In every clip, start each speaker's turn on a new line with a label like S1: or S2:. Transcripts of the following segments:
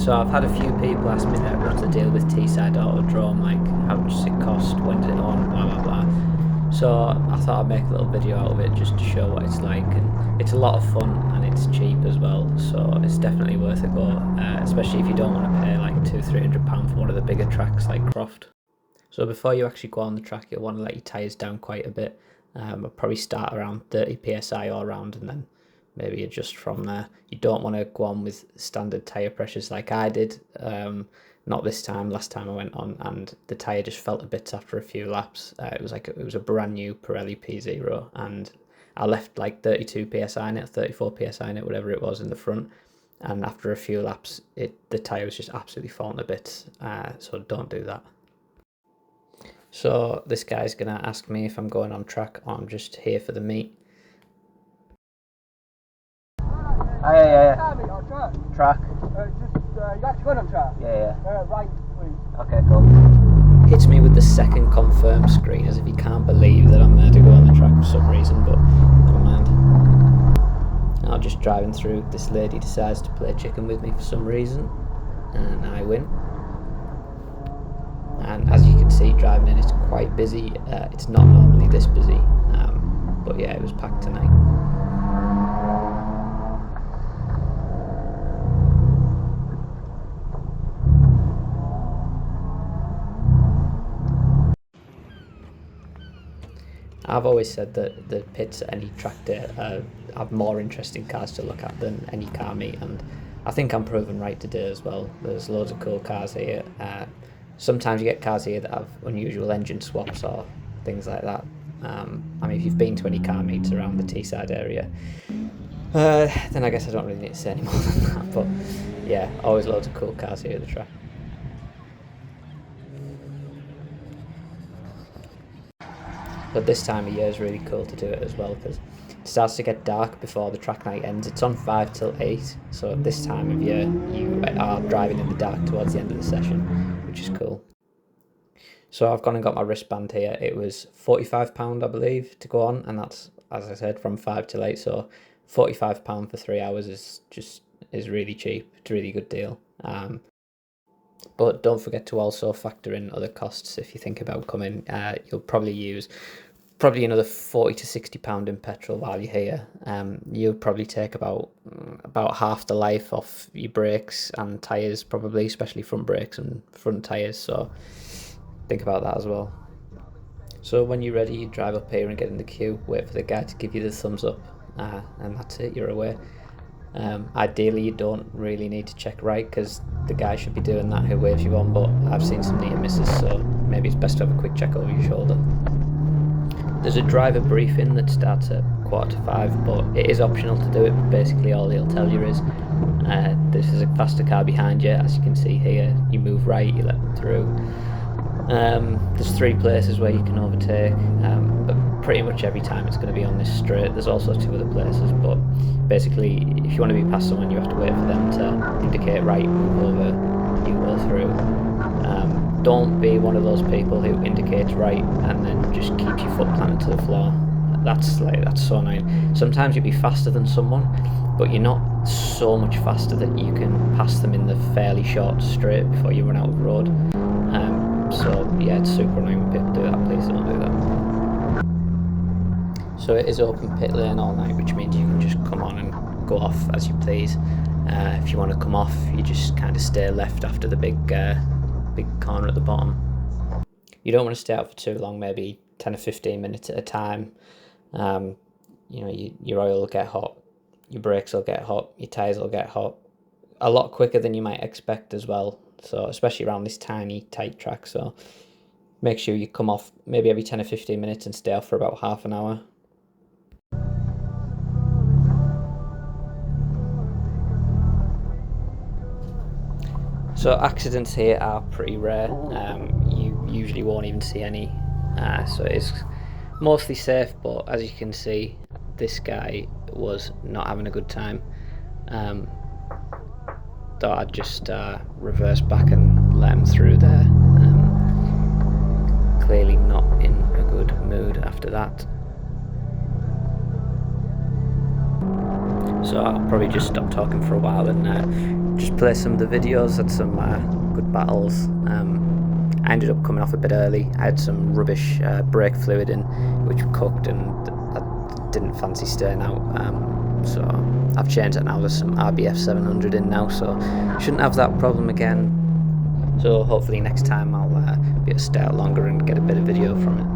S1: So I've had a few people ask me that, what's the deal with Teesside Autodrome, like how much does it cost, when's it on, blah blah blah. So I thought I'd make a little video out of it just to show what it's like, and it's a lot of fun and it's cheap as well, so it's definitely worth a go, especially if you don't want to pay like £200–300 for one of the bigger tracks like Croft. So before you actually go on the track, you'll want to let your tyres down quite a bit. I'll probably start around 30 psi all round and then maybe adjust from there. You don't want to go on with standard tyre pressures like I did. Not this time, last time I went on, and the tyre just felt a bit after a few laps. It was a brand new Pirelli P0, and I left like 32 psi in it, 34 psi in it, whatever it was in the front. And after a few laps, the tyre was just absolutely falling to bits. So don't do that. So this guy's gonna ask me if I'm going on track or I'm just here for the meet.
S2: Yeah. Track.
S3: You actually going on track?
S2: Yeah.
S3: Right, please.
S2: Okay, cool.
S1: Hits me with the second confirm screen as if he can't believe that I'm there to go on the track for some reason, but never mind. Now just driving through, this lady decides to play chicken with me for some reason, and I win. And as you can see, driving in, it's quite busy. It's not normally this busy, but yeah, it was packed tonight. I've always said that the pits at any track day have more interesting cars to look at than any car meet, and I think I'm proven right today as well. There's loads of cool cars here. Sometimes you get cars here that have unusual engine swaps or things like that. I mean, if you've been to any car meets around the Teesside area, then I guess I don't really need to say any more than that, but yeah, always loads of cool cars here at the track. But this time of year is really cool to do it as well, because it starts to get dark before the track night ends. It's on 5 till 8, so at this time of year you are driving in the dark towards the end of the session, which is cool. So I've gone and got my wristband here. It was £45 I believe to go on, and that's, as I said, from 5 till 8, so £45 for 3 hours is really cheap. It's a really good deal. But don't forget to also factor in other costs if you think about coming. You'll probably use another £40 to £60 in petrol while you're here. You'll probably take about half the life off your brakes and tyres, probably, especially front brakes and front tyres, so think about that as well. So when you're ready, you drive up here and get in the queue, wait for the guy to give you the thumbs up, and that's it, you're away. Ideally you don't really need to check right, because the guy should be doing that who waves you on, but I've seen some near misses, so maybe it's best to have a quick check over your shoulder. There's a driver briefing that starts at 4:45, but it is optional to do it. Basically all he'll tell you is this is a faster car behind you. As you can see here, you move right, you let them through. There's 3 places where you can overtake, but pretty much every time it's going to be on this straight. There's also 2 other places, but basically if you want to be past someone, you have to wait for them to indicate right, move over, you go through. Don't be one of those people who indicates right and then just keeps your foot planted to the floor. That's so annoying. Sometimes you'll be faster than someone, but you're not so much faster that you can pass them in the fairly short straight before you run out of road. So yeah, it's super annoying when people do that. Please don't do that. So it is open pit lane all night, which means you can just come on and go off as you please. If you want to come off, you just kind of stay left after the big corner at the bottom. You don't want to stay out for too long, maybe 10 or 15 minutes at a time. Your oil will get hot, your brakes will get hot, your tyres will get hot a lot quicker than you might expect as well. So especially around this tiny tight track, so make sure you come off maybe every 10 or 15 minutes and stay off for about half an hour. So accidents here are pretty rare. You usually won't even see any, so it's mostly safe, but as you can see, this guy was not having a good time. Thought I'd just reverse back and let him through there. Clearly not in a good mood after that. So I'll probably just stop talking for a while and just play some of the videos. Had some good battles. I ended up coming off a bit early. I had some rubbish brake fluid in, which cooked, and I didn't fancy staying out. So I've changed that now. There's some RBF 700 in now, so shouldn't have that problem again. So hopefully next time I'll be able to stay out longer and get a bit of video from it.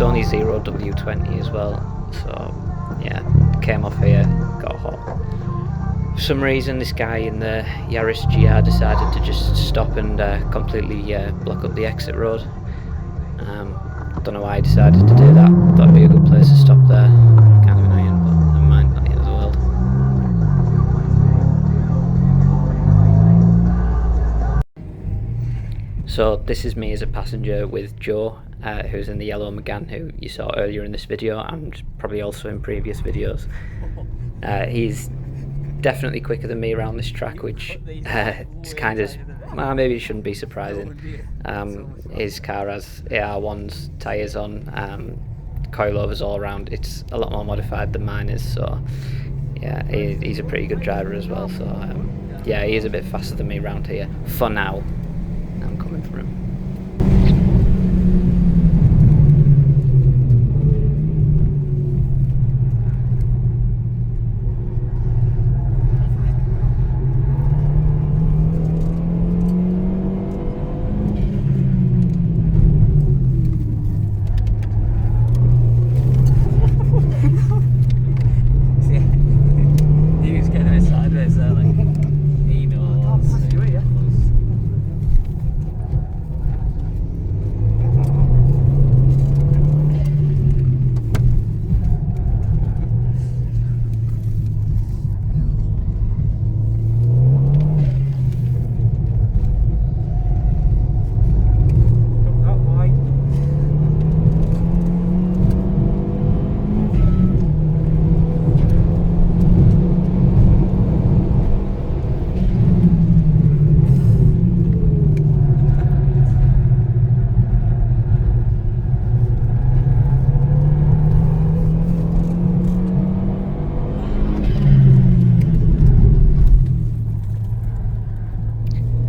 S1: only 0W20 as well, so yeah, came off here, got hot. For some reason this guy in the Yaris GR decided to just stop and completely block up the exit road. Don't know why he decided to do that. Thought it'd be a good place to stop there. Kind of annoying, but never mind, not the end of the world. So this is me as a passenger with Joe, who's in the yellow Megane, who you saw earlier in this video and probably also in previous videos. He's definitely quicker than me around this track, which is kind of, well, maybe it shouldn't be surprising. His car has AR1's tyres on, coilovers all around. It's a lot more modified than mine is, so yeah, he's a pretty good driver as well. So yeah, he is a bit faster than me around here for now. I'm coming for him.
S2: He was getting a bit sideways there, like, he knows.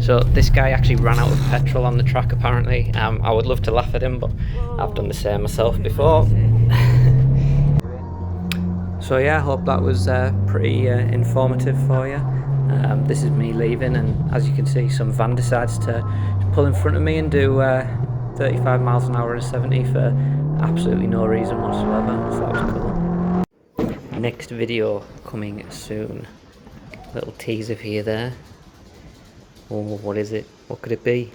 S1: So this guy actually ran out of petrol on the track apparently. I would love to laugh at him, but I've done the same myself before. So yeah, I hope that was pretty informative for you. This is me leaving, and as you can see, some van decides to pull in front of me and do 35 miles an hour and 70 for absolutely no reason whatsoever, so that was cool. Next video coming soon. Little teaser for you there. Oh, what is it? What could it be?